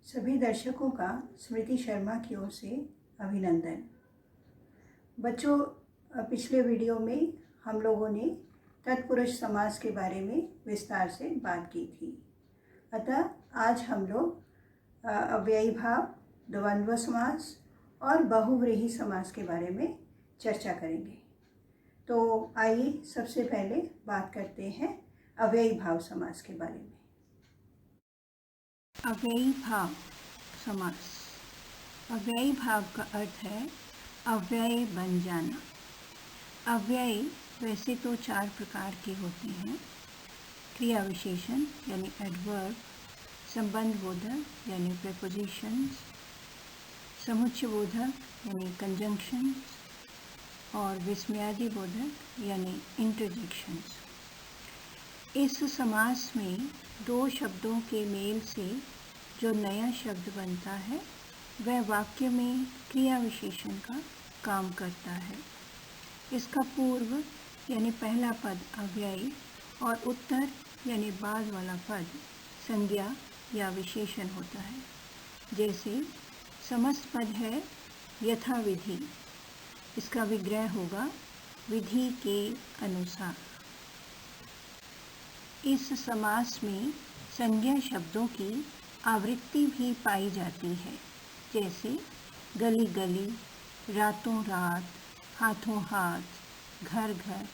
सभी दर्शकों का स्मृति शर्मा की ओर से अभिनंदन। बच्चों, पिछले वीडियो में हम लोगों ने तत्पुरुष समास के बारे में विस्तार से बात की थी। अतः आज हम लोग अव्ययी भाव, द्वंद्व समास और बहुव्रीहि समास के बारे में चर्चा करेंगे। तो आइए सबसे पहले बात करते हैं अव्ययी भाव समास के बारे में। अव्ययी भाव समास। अव्ययी भाव का अर्थ है अव्यय बन जाना। अव्यय वैसे तो 4 प्रकार के होते हैं: क्रिया विशेषण यानी एडवर्ब, संबंध बोधक यानी प्रेपोजिशंस, समुच्चय बोधक यानी कंजंक्शंस और विस्मयादि बोधक यानी इंटरजेक्शंस। इस समास में 2 शब्दों के मेल से जो नया शब्द बनता है वह वाक्य में क्रिया विशेषण का काम करता है। इसका पूर्व यानी पहला पद अव्यय और उत्तर यानी बाद वाला पद संज्ञा या विशेषण होता है। जैसे समस्त पद है यथाविधि, इसका विग्रह होगा विधि के अनुसार। इस समास में संज्ञा शब्दों की आवृत्ति भी पाई जाती है, जैसे गली गली, रातों रात, हाथों हाथ, घर घर,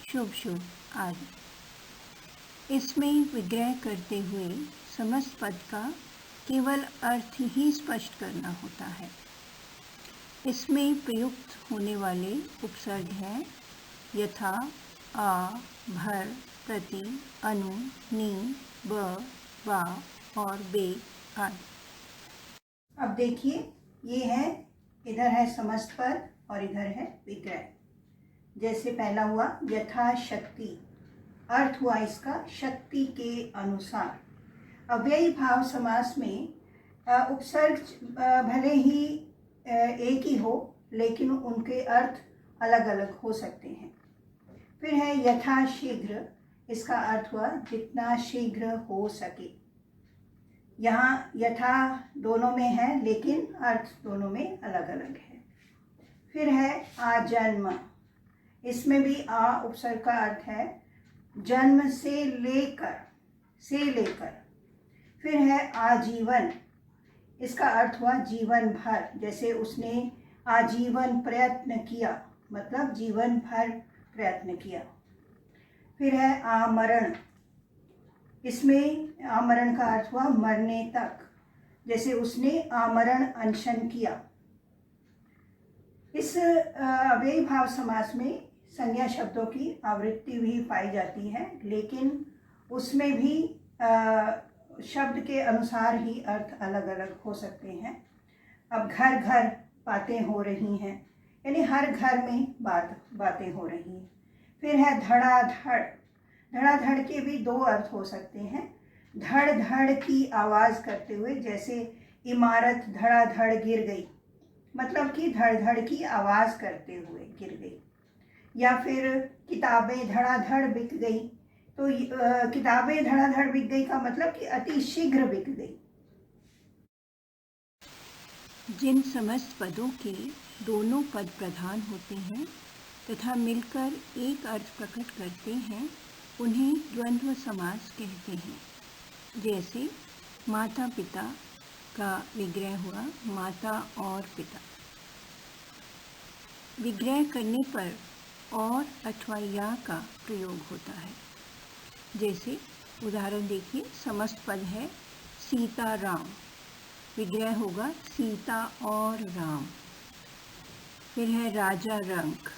शुभ शुभ आदि। इसमें विग्रह करते हुए समस्त पद का केवल अर्थ ही स्पष्ट करना होता है। इसमें प्रयुक्त होने वाले उपसर्ग हैं यथा, आ, भर, प्रति, अनु, नी, ब, वा और बे आदि। अब देखिए, ये है, इधर है समस्त पद और इधर है विग्रह। जैसे पहला हुआ यथाशक्ति, अर्थ हुआ इसका शक्ति के अनुसार। अव्ययी भाव समास में उपसर्ग भले ही एक ही हो, लेकिन उनके अर्थ अलग अलग हो सकते हैं। फिर है यथाशीघ्र, इसका अर्थ हुआ जितना शीघ्र हो सके। यहाँ यथा दोनों में है, लेकिन अर्थ दोनों में अलग अलग है। फिर है आजन्म, इसमें भी आ उपसर्ग का अर्थ है जन्म से लेकर। फिर है आजीवन, इसका अर्थ हुआ जीवन भर। जैसे उसने आजीवन प्रयत्न किया, मतलब जीवन भर प्रयत्न किया। फिर है आमरण, इसमें आमरण का अर्थ हुआ मरने तक। जैसे उसने आमरण अनशन किया। इस अव्ययी भाव समास में संज्ञा शब्दों की आवृत्ति भी पाई जाती है, लेकिन उसमें भी शब्द के अनुसार ही अर्थ अलग अलग हो सकते हैं। अब घर घर बातें हो रही हैं, यानी हर घर में बातें हो रही हैं। फिर है धड़ाधड़, धड़ाधड़ के भी 2 अर्थ हो सकते हैं। धड़ धड़ की आवाज़ करते हुए, जैसे इमारत धड़ाधड़ गिर गई, मतलब कि धड़ धड़ की आवाज़ करते हुए गिर गई। या फिर किताबें धड़ाधड़ बिक गई, तो किताबें धड़ाधड़ बिक गई का मतलब कि अति शीघ्र बिक गई। जिन समस्त पदों के दोनों पद प्रधान होते हैं तथा मिलकर एक अर्थ प्रकट करते हैं, उन्हें द्वंद्व समास कहते हैं। जैसे माता पिता का विग्रह हुआ माता और पिता। विग्रह करने पर और अथवा या का प्रयोग होता है। जैसे उदाहरण देखिए, समस्त पद है सीता राम, विग्रह होगा सीता और राम। फिर है राजा रंक,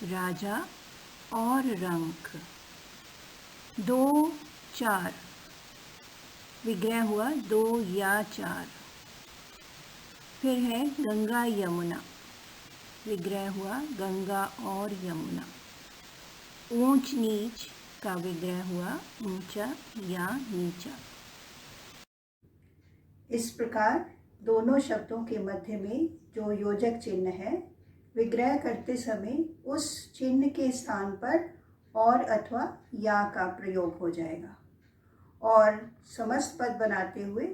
राजा और रंक। 2 4, विग्रह हुआ 2 या 4। फिर है गंगा यमुना, विग्रह हुआ गंगा और यमुना। ऊंच नीच का विग्रह हुआ ऊंचा या नीचा। इस प्रकार दोनों शब्दों के मध्य में जो योजक चिन्ह है, विग्रह करते समय उस चिन्ह के स्थान पर और अथवा या का प्रयोग हो जाएगा। और समस्त पद बनाते हुए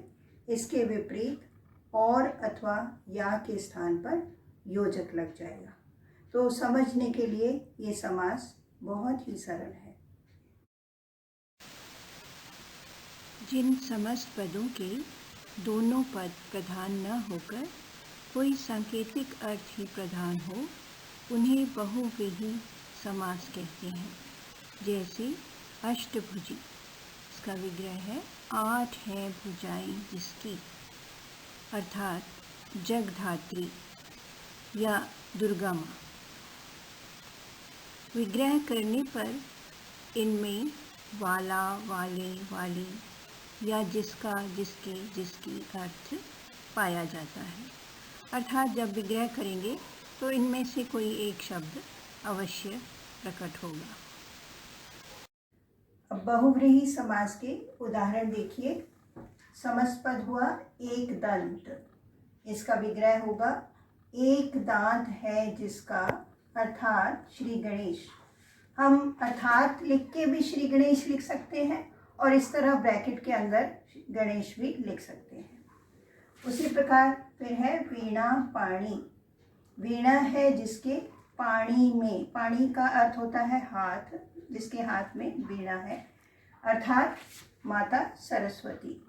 इसके विपरीत और अथवा या के स्थान पर योजक लग जाएगा। तो समझने के लिए ये समास बहुत ही सरल है। जिन समस्त पदों के दोनों पद प्रधान न होकर कोई सांकेतिक अर्थ ही प्रधान हो, उन्हें बहुव्रीहि समास कहते हैं। जैसे अष्टभुजी, इसका विग्रह है 8 हैं भुजाएं जिसकी, अर्थात जगधात्री या दुर्गा माँ। विग्रह करने पर इनमें वाला, वाले, वाली या जिसका, जिसके, जिसकी अर्थ पाया जाता है। अर्थात जब विग्रह करेंगे तो इनमें से कोई एक शब्द अवश्य प्रकट होगा। अब बहुव्रीहि समास के उदाहरण देखिए। समस्त पद हुआ एक दंत, इसका विग्रह होगा एक दांत है जिसका, अर्थात श्री गणेश। हम अर्थात लिख के भी श्री गणेश लिख सकते हैं और इस तरह ब्रैकेट के अंदर गणेश भी लिख सकते हैं। उसी प्रकार फिर है वीणा पाणी। वीणा है जिसके पाणी में, पाणी का अर्थ होता है हाथ, जिसके हाथ में वीणा है, अर्थात माता सरस्वती।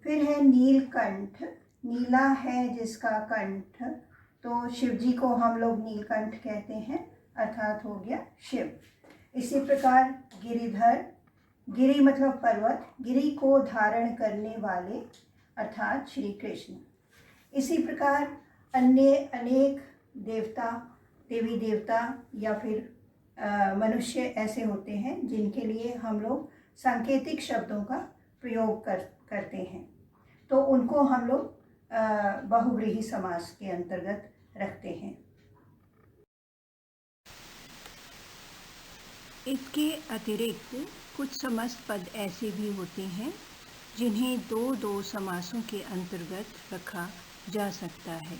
फिर है नीलकंठ। नीला है जिसका कंठ, तो शिव जी को हम लोग नीलकंठ कहते हैं, अर्थात हो गया शिव। इसी प्रकार गिरिधर, गिरि मतलब पर्वत, गिरि को धारण करने वाले अर्थात श्री कृष्ण। इसी प्रकार अन्य अनेक देवता, देवी देवता या फिर मनुष्य ऐसे होते हैं जिनके लिए हम लोग सांकेतिक शब्दों का प्रयोग करते हैं, तो उनको हम लोग बहुव्रीहि समास के अंतर्गत रखते हैं। इसके अतिरिक्त कुछ समस्त पद ऐसे भी होते हैं जिन्हें दो दो समासों के अंतर्गत रखा जा सकता है।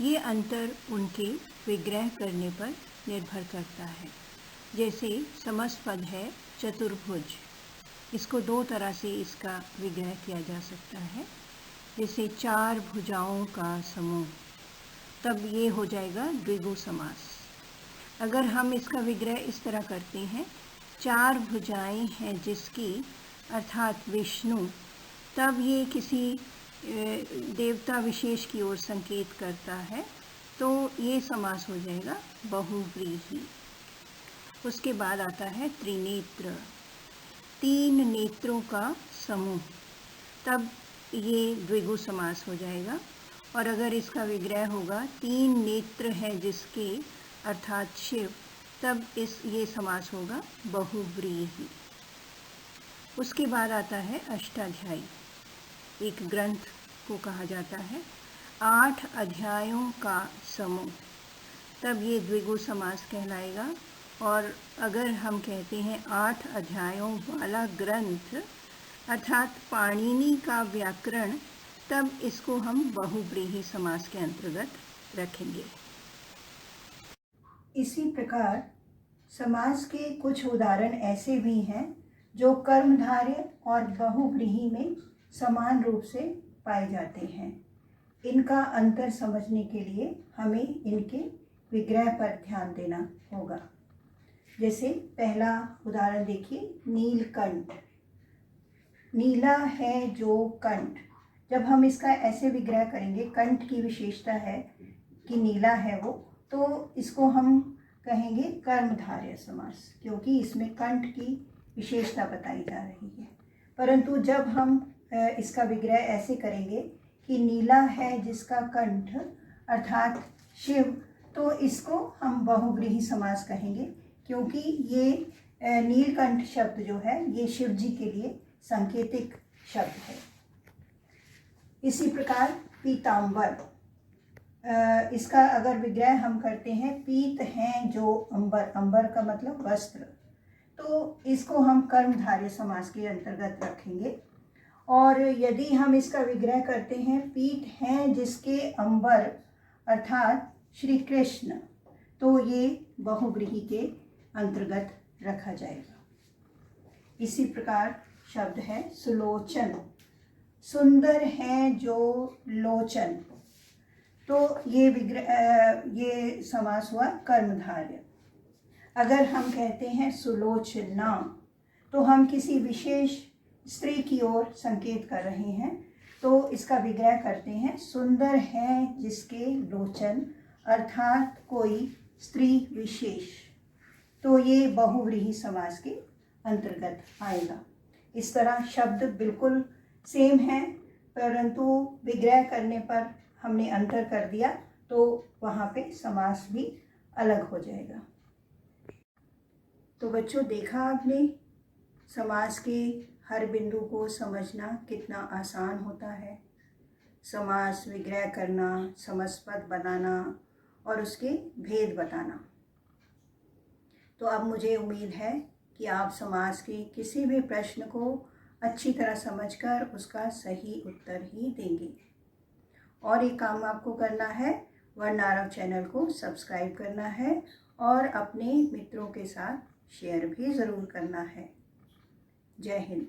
ये अंतर उनके विग्रह करने पर निर्भर करता है। जैसे समस्त पद है चतुर्भुज, इसको दो तरह से इसका विग्रह किया जा सकता है। जैसे 4 भुजाओं का समूह, तब ये हो जाएगा द्विगु समास। अगर हम इसका विग्रह इस तरह करते हैं 4 भुजाएं हैं जिसकी, अर्थात विष्णु, तब ये किसी देवता विशेष की ओर संकेत करता है, तो ये समास हो जाएगा बहुव्रीहि। उसके बाद आता है त्रिनेत्र, 3 नेत्रों का समूह, तब ये द्विगु समास हो जाएगा। और अगर इसका विग्रह होगा 3 नेत्र हैं जिसके, अर्थात शिव, तब ये समास होगा बहुव्रीहि। उसके बाद आता है अष्टाध्यायी। एक ग्रंथ को कहा जाता है 8 अध्यायों का समूह, तब ये द्विगु समास कहलाएगा। और अगर हम कहते हैं 8 अध्यायों वाला ग्रंथ, अर्थात पाणिनि का व्याकरण, तब इसको हम बहुव्रीहि समास के अंतर्गत रखेंगे। इसी प्रकार समास के कुछ उदाहरण ऐसे भी हैं जो कर्मधारय और बहुव्रीहि में समान रूप से पाए जाते हैं। इनका अंतर समझने के लिए हमें इनके विग्रह पर ध्यान देना होगा। जैसे पहला उदाहरण देखिए, नीलकंठ। नीला है जो कंठ, जब हम इसका ऐसे विग्रह करेंगे, कंठ की विशेषता है कि नीला है वो, तो इसको हम कहेंगे कर्मधारय समास, क्योंकि इसमें कंठ की विशेषता बताई जा रही है। परंतु जब हम इसका विग्रह ऐसे करेंगे कि नीला है जिसका कंठ, अर्थात शिव, तो इसको हम बहुव्रीहि समास कहेंगे, क्योंकि ये नीलकंठ शब्द जो है ये शिव जी के लिए सांकेतिक शब्द है। इसी प्रकार पीतांबर, इसका अगर विग्रह हम करते हैं, पीत हैं जो अंबर, अंबर का मतलब वस्त्र, तो इसको हम कर्मधारय समास के अंतर्गत रखेंगे। और यदि हम इसका विग्रह करते हैं पीत हैं जिसके अंबर, अर्थात श्री कृष्ण, तो ये बहुव्रीहि के अंतर्गत रखा जाएगा। इसी प्रकार शब्द है सुलोचन। सुंदर हैं जो लोचन, तो ये समास हुआ कर्मधारय। अगर हम कहते हैं सुलोचना, तो हम किसी विशेष स्त्री की ओर संकेत कर रहे हैं, तो इसका विग्रह करते हैं सुंदर है जिसके लोचन, अर्थात कोई स्त्री विशेष। तो ये बहुव्रीहि समास के अंतर्गत आएगा। इस तरह शब्द बिल्कुल सेम है, परंतु विग्रह करने पर हमने अंतर कर दिया, तो वहाँ पे समास भी अलग हो जाएगा। तो बच्चों, देखा आपने समास के हर बिंदु को समझना कितना आसान होता है। समास विग्रह करना, समासपद बनाना और उसके भेद बताना। तो अब मुझे उम्मीद है कि आप समास के किसी भी प्रश्न को अच्छी तरह समझकर उसका सही उत्तर ही देंगे। और एक काम आपको करना है, वर्णआरव चैनल को सब्सक्राइब करना है और अपने मित्रों के साथ शेयर भी ज़रूर करना है। जय हिंद।